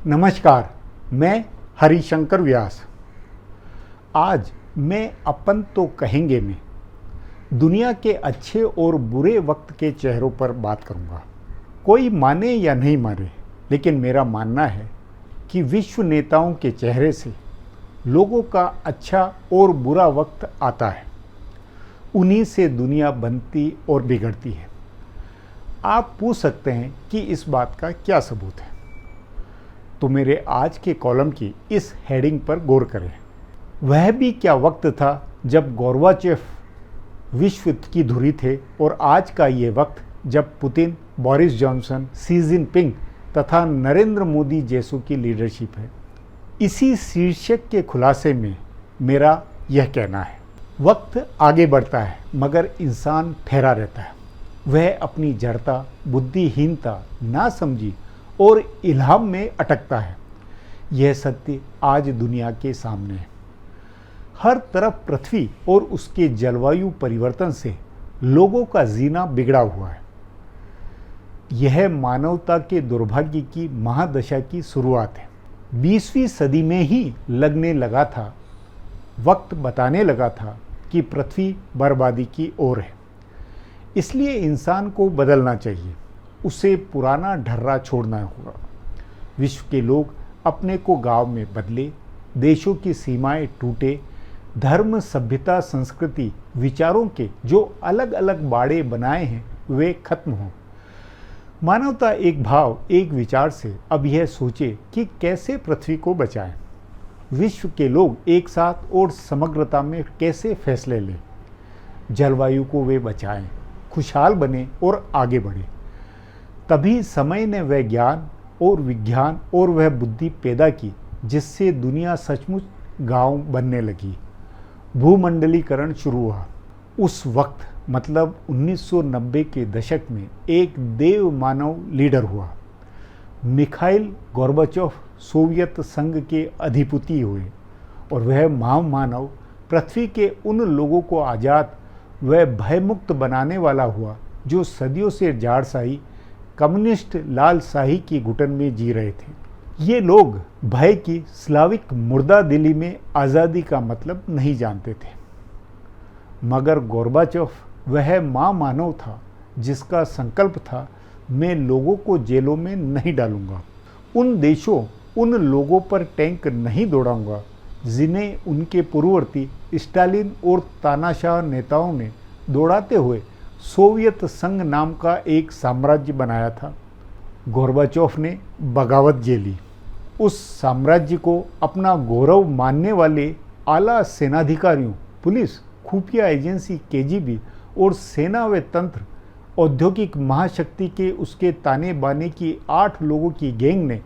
नमस्कार, मैं हरिशंकर व्यास। आज मैं अपन तो कहेंगे में दुनिया के अच्छे और बुरे वक्त के चेहरों पर बात करूंगा। कोई माने या नहीं माने, लेकिन मेरा मानना है कि विश्व नेताओं के चेहरे से लोगों का अच्छा और बुरा वक्त आता है। उन्हीं से दुनिया बनती और बिगड़ती है। आप पूछ सकते हैं कि इस बात का क्या सबूत है, तो मेरे आज के कॉलम की इस हेडिंग पर गौर करें। वह भी क्या वक्त था जब गोर्बाचेव विश्व की धुरी थे, और आज का ये वक्त जब Putin, Boris Johnson, Xi Jinping तथा नरेंद्र मोदी जैसों की लीडरशिप है। इसी शीर्षक के खुलासे में मेरा यह कहना है, वक्त आगे बढ़ता है मगर इंसान ठहरा रहता है। वह अपनी जड़ता, बुद्धिहीनता, नासमझी और इल्हाम में अटकता है। यह सत्य आज दुनिया के सामने है। हर तरफ पृथ्वी और उसके जलवायु परिवर्तन से लोगों का जीना बिगड़ा हुआ है। यह मानवता के दुर्भाग्य की महादशा की शुरुआत है। 20वीं सदी में ही लगने लगा था, वक्त बताने लगा था कि पृथ्वी बर्बादी की ओर है। इसलिए इंसान को बदलना चाहिए, उसे पुराना ढर्रा छोड़ना होगा। विश्व के लोग अपने को गांव में बदले, देशों की सीमाएं टूटे, धर्म, सभ्यता, संस्कृति, विचारों के जो अलग अलग बाड़े बनाए हैं वे खत्म हों। मानवता एक भाव, एक विचार से अब यह सोचे कि कैसे पृथ्वी को बचाएं। विश्व के लोग एक साथ और समग्रता में कैसे फैसले लें। जलवायु को वे बचाएं, खुशहाल बने और आगे बढ़े। तभी समय ने वह ज्ञान और विज्ञान और वह बुद्धि पैदा की जिससे दुनिया सचमुच गांव बनने लगी। भूमंडलीकरण शुरू हुआ। उस वक्त मतलब 1990 के दशक में एक देव मानव लीडर हुआ। मिखाइल गोर्बाचेव सोवियत संघ के अधिपति हुए और वह महामानव पृथ्वी के उन लोगों को आज़ाद व भयमुक्त बनाने वाला हुआ जो सदियों से जाड़शाही, कम्युनिस्ट लालशाही की घुटन में जी रहे थे। ये लोग भय की स्लाविक मुर्दा दिली में आज़ादी का मतलब नहीं जानते थे। मगर गोर्बाचेव वह महामानव था जिसका संकल्प था, मैं लोगों को जेलों में नहीं डालूंगा, उन देशों, उन लोगों पर टैंक नहीं दौड़ाऊंगा जिन्हें उनके पूर्ववर्ती स्टालिन और तानाशाह नेताओं ने दौड़ाते हुए सोवियत संघ नाम का एक साम्राज्य बनाया था। गोर्बाचेव ने बगावत झेली। उस साम्राज्य को अपना गौरव मानने वाले आला सेनाधिकारियों, पुलिस, खुफिया एजेंसी केजीबी और सेना व तंत्र, औद्योगिक महाशक्ति के उसके ताने बाने की 8 लोगों की गैंग ने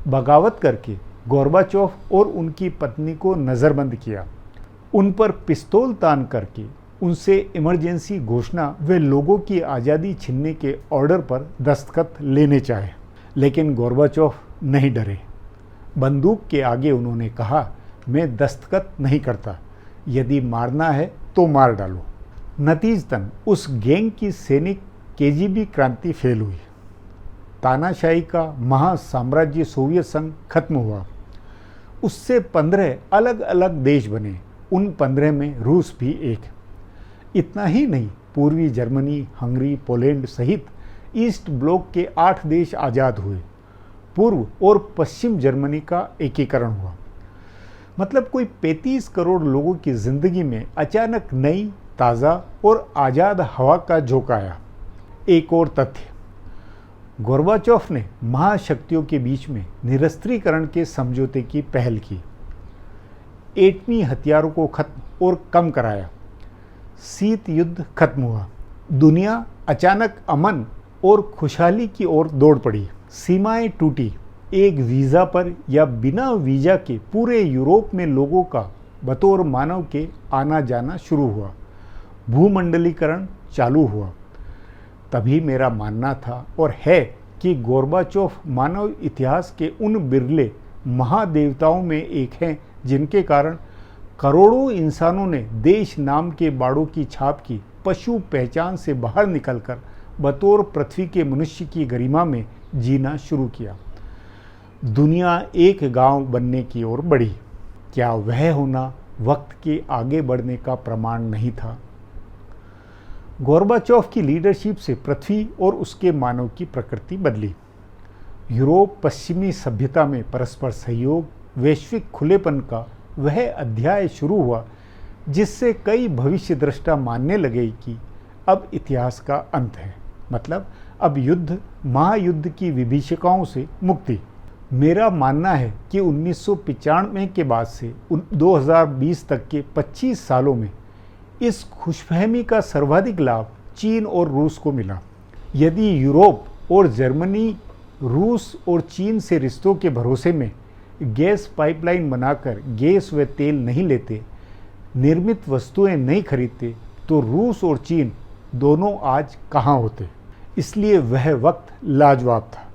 बगावत करके गोर्बाचेव और उनकी पत्नी को नज़रबंद किया। उन पर पिस्तौल तान करके उनसे इमरजेंसी घोषणा व लोगों की आज़ादी छीनने के ऑर्डर पर दस्तखत लेने चाहे, लेकिन गोर्बाचेव नहीं डरे। बंदूक के आगे उन्होंने कहा, मैं दस्तखत नहीं करता, यदि मारना है तो मार डालो। नतीजतन उस गैंग की सैनिक केजीबी क्रांति फेल हुई। तानाशाही का महासाम्राज्य सोवियत संघ खत्म हुआ। उससे 15 अलग अलग देश बने। उन 15 में रूस भी एक। इतना ही नहीं, पूर्वी जर्मनी, हंगरी, पोलैंड सहित ईस्ट ब्लॉक के 8 देश आज़ाद हुए। पूर्व और पश्चिम जर्मनी का एकीकरण हुआ। मतलब कोई 35 करोड़ लोगों की जिंदगी में अचानक नई, ताज़ा और आज़ाद हवा का झोंका आया। एक और तथ्य, गोर्बाचेव ने महाशक्तियों के बीच में निरस्त्रीकरण के समझौते की पहल की। एटमी हथियारों को खत्म और कम कराया। शीत युद्ध खत्म हुआ। दुनिया अचानक अमन और खुशहाली की ओर दौड़ पड़ी। सीमाएं टूटी। एक वीज़ा पर या बिना वीज़ा के पूरे यूरोप में लोगों का बतौर मानव के आना जाना शुरू हुआ। भूमंडलीकरण चालू हुआ। तभी मेरा मानना था और है कि गोर्बाचेव मानव इतिहास के उन बिरले महादेवताओं में एक हैं जिनके कारण करोड़ों इंसानों ने देश नाम के बाड़ों की छाप की पशु पहचान से बाहर निकलकर बतौर पृथ्वी के मनुष्य की गरिमा में जीना शुरू किया। दुनिया एक गांव बनने की ओर बढ़ी। क्या वह होना वक्त के आगे बढ़ने का प्रमाण नहीं था? गोर्बाचोव की लीडरशिप से पृथ्वी और उसके मानव की प्रकृति बदली। यूरोप पश्चिमी सभ्यता में परस्पर सहयोग, वैश्विक खुलेपन का वह अध्याय शुरू हुआ जिससे कई भविष्यद्रष्टा मानने लगे कि अब इतिहास का अंत है, मतलब अब युद्ध, महायुद्ध की विभीषिकाओं से मुक्ति। मेरा मानना है कि 1995 के बाद से 2020 तक के 25 सालों में इस खुशफहमी का सर्वाधिक लाभ चीन और रूस को मिला। यदि यूरोप और जर्मनी रूस और चीन से रिश्तों के भरोसे में गैस पाइपलाइन बनाकर गैस व तेल नहीं लेते, निर्मित वस्तुएं नहीं खरीदते, तो रूस और चीन दोनों आज कहाँ होते। इसलिए वह वक्त लाजवाब था।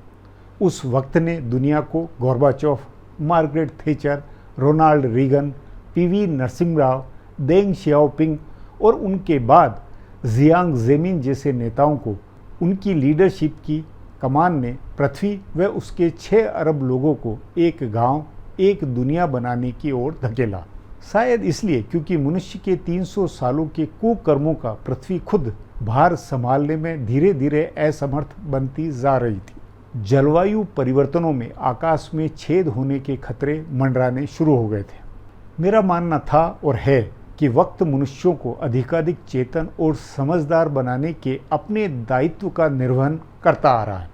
उस वक्त ने दुनिया को Gorbachev, Margaret Thatcher, Ronald Reagan, PV Narasimha Rao, Deng Xiaoping और उनके बाद जियांग जेमिन जैसे नेताओं को उनकी लीडरशिप की कमान ने पृथ्वी व उसके 6 अरब लोगों को एक गांव, एक दुनिया बनाने की ओर धकेला। शायद इसलिए क्योंकि मनुष्य के 300 सालों के कुकर्मों का पृथ्वी खुद भार संभालने में धीरे धीरे असमर्थ बनती जा रही थी। जलवायु परिवर्तनों में आकाश में छेद होने के खतरे मंडराने शुरू हो गए थे। मेरा मानना था और है कि वक्त मनुष्यों को अधिकाधिक चेतन और समझदार बनाने के अपने दायित्व का निर्वहन करता आ रहा है।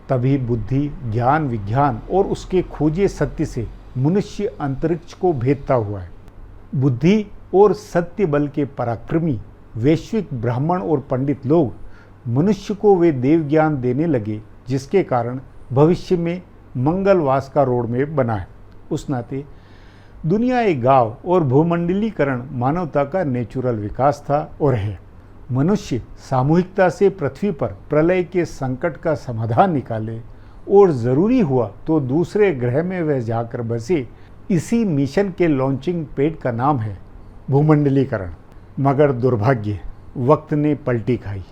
तभी बुद्धि, ज्ञान, विज्ञान और उसके खोजे सत्य से मनुष्य अंतरिक्ष को भेदता हुआ है। बुद्धि और सत्य बल के पराक्रमी वैश्विक ब्राह्मण और पंडित लोग मनुष्य को वे देव ज्ञान देने लगे जिसके कारण भविष्य में मंगलवास का रोडमैप बना है। उस नाते दुनिया एक गांव और भूमंडलीकरण मानवता का नेचुरल विकास था और है। मनुष्य सामूहिकता से पृथ्वी पर प्रलय के संकट का समाधान निकाले और ज़रूरी हुआ तो दूसरे ग्रह में वह जाकर बसे। इसी मिशन के लॉन्चिंग पैड का नाम है भूमंडलीकरण। मगर दुर्भाग्य, वक्त ने पलटी खाई।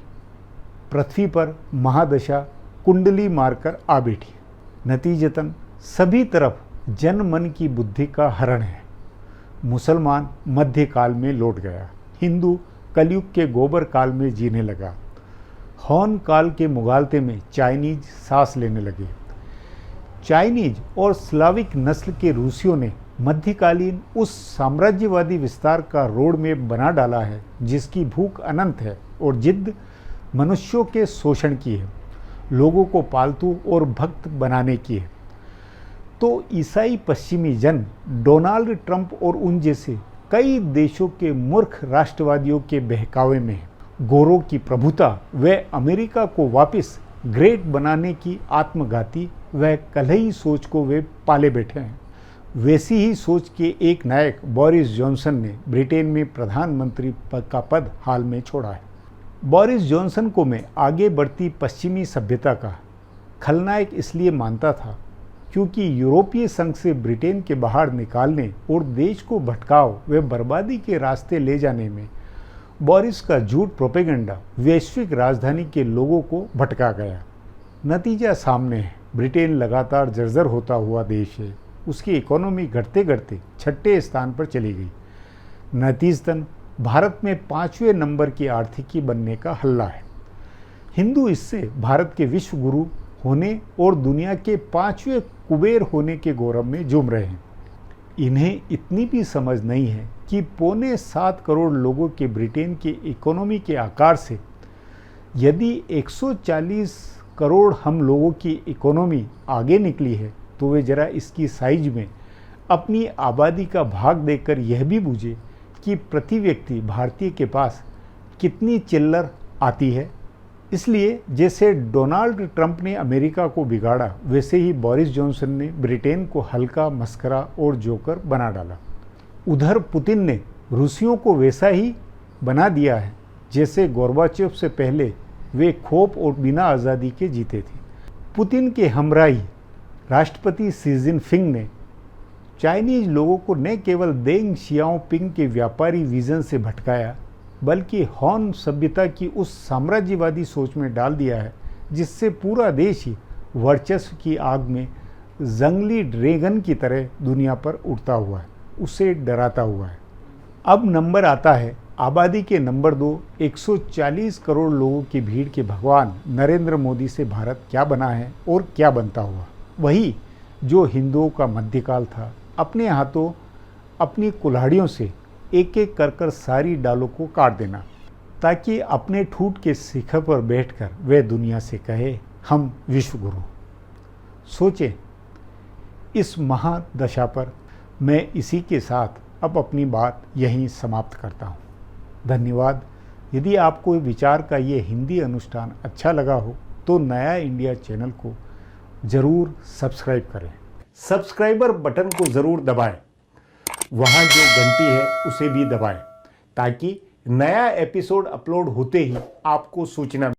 पृथ्वी पर महादशा कुंडली मारकर आ बैठी। नतीजतन सभी तरफ जन मन की बुद्धि का हरण है। मुसलमान मध्यकाल में लौट गया, हिंदू कलयुग के गोबर काल में जीने लगा, हॉन काल के मुगालते में चाइनीज सांस लेने लगे। चाइनीज और स्लाविक नस्ल के रूसियों ने मध्यकालीन उस साम्राज्यवादी विस्तार का रोड मैप बना डाला है जिसकी भूख अनंत है और जिद मनुष्यों के शोषण की है, लोगों को पालतू और भक्त बनाने की है। तो ईसाई पश्चिमी जन डोनाल्ड ट्रंप और उन जैसे कई देशों के मूर्ख राष्ट्रवादियों के बहकावे में है। गोरों की प्रभुता व अमेरिका को वापस ग्रेट बनाने की आत्मघाती व कलही सोच को वे पाले बैठे हैं। वैसी ही सोच के एक नायक बोरिस जॉनसन ने ब्रिटेन में प्रधानमंत्री का पद हाल में छोड़ा है। बोरिस जॉनसन को मैं आगे बढ़ती पश्चिमी सभ्यता का खलनायक इसलिए मानता था क्योंकि यूरोपीय संघ से ब्रिटेन के बाहर निकालने और देश को भटकाव व बर्बादी के रास्ते ले जाने में बोरिस का झूठ प्रोपेगेंडा वैश्विक राजधानी के लोगों को भटका गया। नतीजा सामने है। ब्रिटेन लगातार जर्जर होता हुआ देश है। उसकी इकोनॉमी घटते घटते 6ठे स्थान पर चली गई। नतीजतन भारत में 5वें नंबर की आर्थिकी बनने का हल्ला है। हिंदू इससे भारत के विश्व गुरु होने और दुनिया के 5वें कुबेर होने के गौरव में झूम रहे हैं। इन्हें इतनी भी समझ नहीं है कि 6.25 करोड़ लोगों के ब्रिटेन के इकोनॉमी के आकार से यदि 140 करोड़ हम लोगों की इकोनॉमी आगे निकली है तो वे जरा इसकी साइज में अपनी आबादी का भाग देकर यह भी बूझे कि प्रति व्यक्ति भारतीय के पास कितनी चिल्लर आती है। इसलिए जैसे डोनाल्ड ट्रंप ने अमेरिका को बिगाड़ा वैसे ही बोरिस जॉनसन ने ब्रिटेन को हल्का, मस्करा और जोकर बना डाला। उधर पुतिन ने रूसियों को वैसा ही बना दिया है जैसे गोर्बाचोव से पहले वे खोप और बिना आज़ादी के जीते थे। पुतिन के हमराही राष्ट्रपति शी जिनपिंग ने चाइनीज लोगों को न केवल देंग शियाओपिंग के व्यापारी विजन से भटकाया बल्कि हॉन सभ्यता की उस साम्राज्यवादी सोच में डाल दिया है जिससे पूरा देश ही वर्चस्व की आग में जंगली ड्रैगन की तरह दुनिया पर उड़ता हुआ है, उसे डराता हुआ है। अब नंबर आता है आबादी के नंबर 2, 140 करोड़ लोगों की भीड़ के भगवान नरेंद्र मोदी से भारत क्या बना है और क्या बनता हुआ। वही जो हिंदुओं का मध्यकाल था, अपने हाथों अपनी कुल्हाड़ियों से एक एक कर सारी डालों को काट देना, ताकि अपने ठूठ के शिखर पर बैठकर वह दुनिया से कहे हम विश्व गुरु। सोचें इस महादशा पर। मैं इसी के साथ अब अपनी बात यहीं समाप्त करता हूँ। धन्यवाद। यदि आपको विचार का ये हिंदी अनुष्ठान अच्छा लगा हो तो नया इंडिया चैनल को ज़रूर सब्सक्राइब करें। सब्सक्राइबर बटन को ज़रूर दबाएं। वहाँ जो घंटी है उसे भी दबाएं, ताकि नया एपिसोड अपलोड होते ही आपको सूचना